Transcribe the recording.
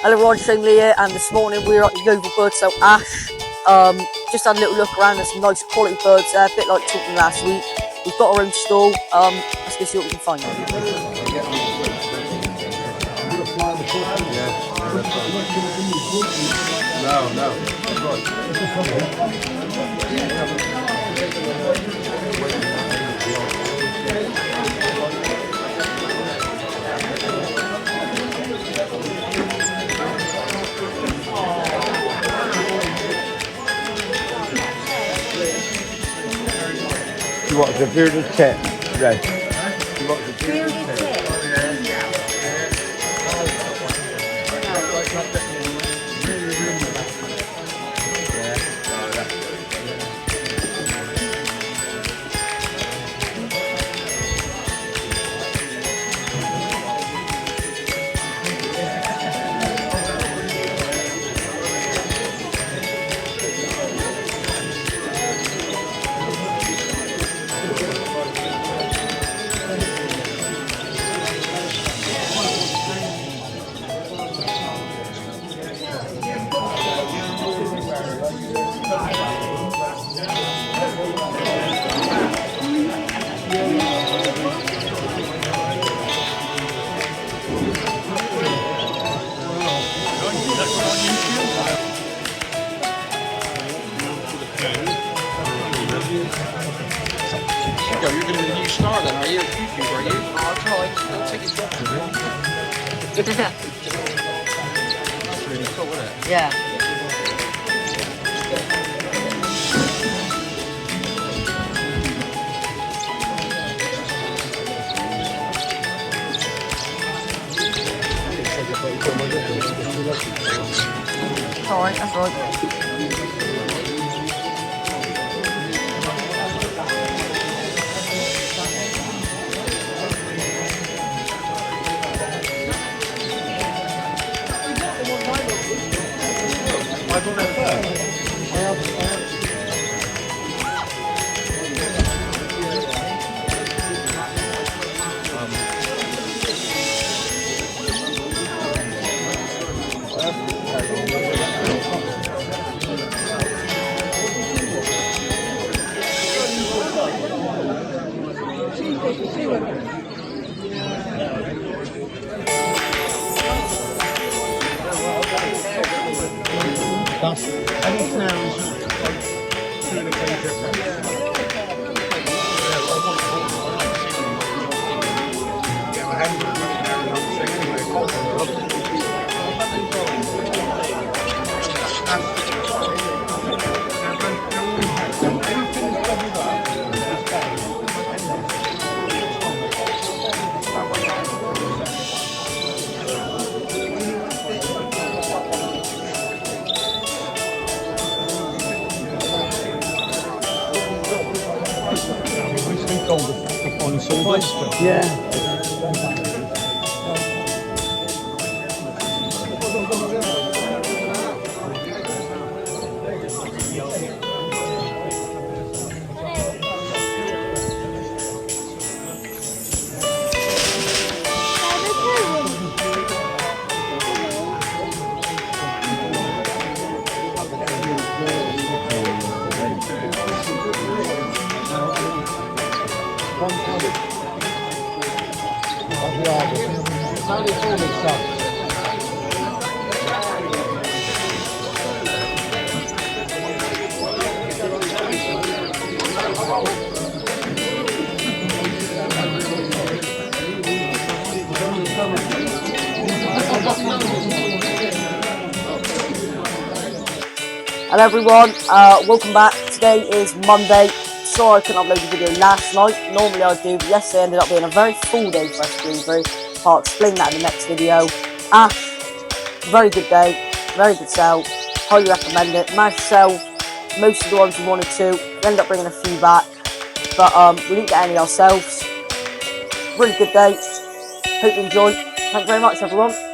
Hello everyone, Shane Lee here, and this morning we were at the Yeovil bird sale Ash. Just had a little look around. There's some nice quality birds there, a bit like talking last week. We've got our own stall. Let's go see what we can find. You want the bearded tit, right? You want the bearded tit? You're going to be the new star then, are you? YouTube, are you? I'll try. I'll take his job. That's really cool, isn't it? Yeah. Alright, that's right. Yeah. Hello everyone, welcome back. Today is Monday. Sorry I couldn't upload a video last night. Normally I do, but yesterday ended up being a very full day for us to do through. I'll explain that in the next video. Ash, very good day, very good sale. Highly recommend it. Managed to sell most of the ones we wanted to. We ended up bringing a few back, but we didn't get any ourselves. Really good day. Hope you enjoyed. Thank you very much everyone.